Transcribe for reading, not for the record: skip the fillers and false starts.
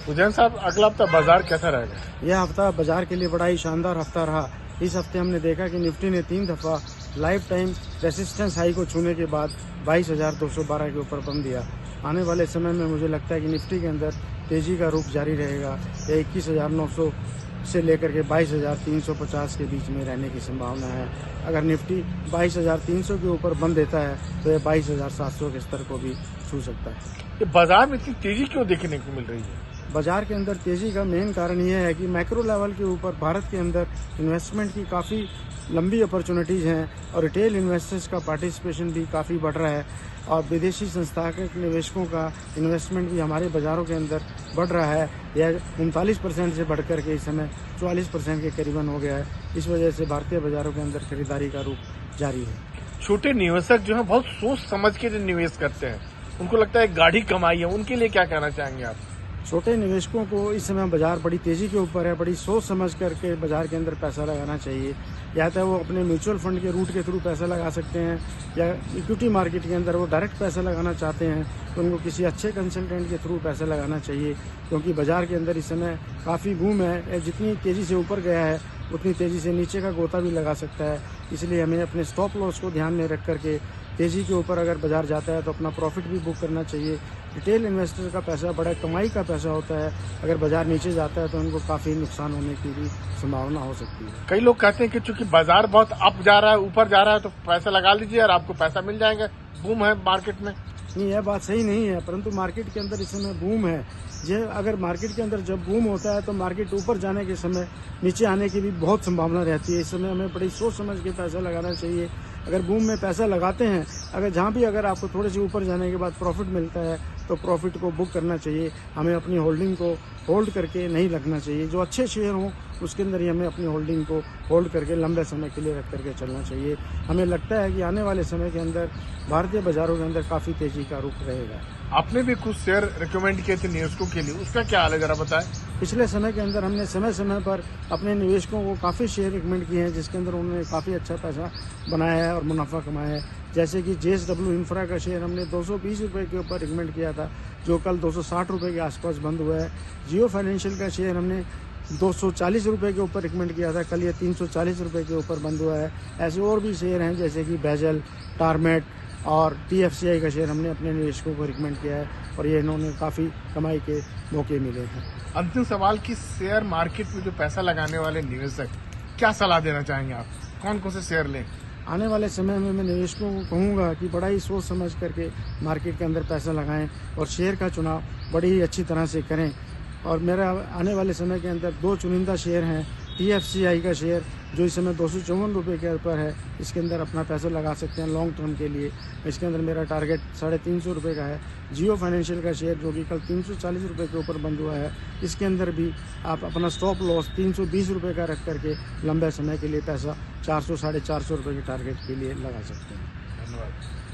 उज्जैन साहब, अगला हफ्ता बाजार कैसा रहेगा? यह हफ्ता बाजार के लिए बड़ा ही शानदार हफ्ता रहा। इस हफ्ते हमने देखा कि निफ्टी ने 3 दफा लाइफ टाइम रेसिस्टेंस हाई को छूने के बाद 22,212 के ऊपर बंद दिया। आने वाले समय में मुझे लगता है कि निफ्टी के अंदर तेजी का रुख जारी रहेगा। यह 21,900 से लेकर के 22,350 के बीच में रहने की संभावना है। अगर निफ्टी 22,300 के ऊपर बंद देता है तो यह 22,700 के स्तर को भी छू सकता है। ये बाजार में इतनी तेजी क्यों देखने को मिल रही है? बाजार के अंदर तेजी का मेन कारण यह है कि मैक्रो लेवल के ऊपर भारत के अंदर इन्वेस्टमेंट की काफ़ी लंबी अपॉर्चुनिटीज़ हैं और रिटेल इन्वेस्टर्स का पार्टिसिपेशन भी काफ़ी बढ़ रहा है और विदेशी संस्थागत निवेशकों का इन्वेस्टमेंट भी हमारे बाज़ारों के अंदर बढ़ रहा है। यह 39% से बढ़कर के इस समय 44% के करीबन हो गया है। इस वजह से भारतीय बाज़ारों के अंदर खरीदारी का रुख जारी है। छोटे निवेशक जो है बहुत सोच समझ के जो निवेश करते हैं, उनको लगता है गाढ़ी कमाई है, उनके लिए क्या कहना चाहेंगे आप? छोटे निवेशकों को इस समय बाजार बड़ी तेजी के ऊपर है, बड़ी सोच समझ करके बाजार के अंदर पैसा लगाना चाहिए। या तो वो अपने म्यूचुअल फंड के रूट के थ्रू पैसा लगा सकते हैं या इक्विटी मार्केट के अंदर वो डायरेक्ट पैसा लगाना चाहते हैं तो उनको किसी अच्छे कंसल्टेंट के थ्रू पैसा लगाना चाहिए, क्योंकि बाजार के अंदर इस समय काफ़ी बूम है। जितनी तेज़ी से ऊपर गया है उतनी तेज़ी से नीचे का गोता भी लगा सकता है। इसलिए हमें अपने स्टॉप लॉस को ध्यान में रख करके तेज़ी के ऊपर अगर बाजार जाता है तो अपना प्रॉफिट भी बुक करना चाहिए। रिटेल इन्वेस्टर का पैसा बड़ा कमाई का पैसा होता है, अगर बाजार नीचे जाता है तो उनको काफ़ी नुकसान होने की भी संभावना हो सकती है। कई लोग कहते हैं कि चूंकि बाजार बहुत अप जा रहा है, ऊपर जा रहा है, तो पैसा लगा लीजिए और आपको पैसा मिल जाएगा, बूम है मार्केट में। नहीं, यह बात सही नहीं है, परंतु मार्केट के अंदर इस समय बूम है। ये अगर मार्केट के अंदर जब बूम होता है तो मार्केट ऊपर जाने के समय नीचे आने की भी बहुत संभावना रहती है। इस समय हमें बड़ी सोच समझ के पैसा लगाना चाहिए। अगर बूम में पैसा लगाते हैं, अगर जहाँ भी अगर आपको थोड़े से ऊपर जाने के बाद प्रॉफिट मिलता है तो प्रॉफिट को बुक करना चाहिए। हमें अपनी होल्डिंग को होल्ड करके नहीं रखना चाहिए। जो अच्छे शेयर हों उसके अंदर ही हमें अपनी होल्डिंग को होल्ड करके लंबे समय के लिए रख करके चलना चाहिए। हमें लगता है कि आने वाले समय के अंदर भारतीय बाजारों के अंदर काफ़ी तेजी का रुख रहेगा। आपने भी कुछ शेयर रिकमेंड किए थे निवेशकों के लिए, उसका क्या हाल है जरा बताएं? पिछले समय के अंदर हमने समय समय पर अपने निवेशकों को काफ़ी शेयर रिकमेंड किए हैं जिसके अंदर उन्होंने काफ़ी अच्छा पैसा बनाया है और मुनाफा कमाया है। जैसे कि JSW इंफ्रा का शेयर हमने 220 रुपये के ऊपर रिकमेंड किया था, जो कल 260 रुपये के आसपास बंद हुआ है। जियो फाइनेंशियल का शेयर हमने 240 रुपये के ऊपर रिकमेंड किया था, कल ये 340 रुपये के ऊपर बंद हुआ है। ऐसे और भी शेयर हैं जैसे कि बेजल, टारमेट और TFCI का शेयर हमने अपने निवेशकों को रिकमेंड किया है और ये इन्होंने काफ़ी कमाई के मौके मिले हैं। अंतिम सवाल कि शेयर मार्केट में जो पैसा लगाने वाले निवेशक क्या सलाह देना चाहेंगे आप? कौन कौन से शेयर लें? आने वाले समय में मैं निवेशकों को कहूँगा कि बड़ा ही सोच समझ करके मार्केट के अंदर पैसा लगाएं और शेयर का चुनाव बड़ी ही अच्छी तरह से करें। और मेरा आने वाले समय के अंदर 2 चुनिंदा शेयर हैं। TFCI का शेयर जो इस समय 254 रुपये के ऊपर है, इसके अंदर अपना पैसा लगा सकते हैं लॉन्ग टर्म के लिए। इसके अंदर मेरा टारगेट 350 रुपये का है। जियो फाइनेंशियल का शेयर जो कि कल 340 रुपये के ऊपर बंद हुआ है, इसके अंदर भी आप अपना स्टॉप लॉस 320 रुपये का रख करके लंबे समय के लिए पैसा 400 साढ़े 400 रुपये के टारगेट के लिए लगा सकते हैं। धन्यवाद।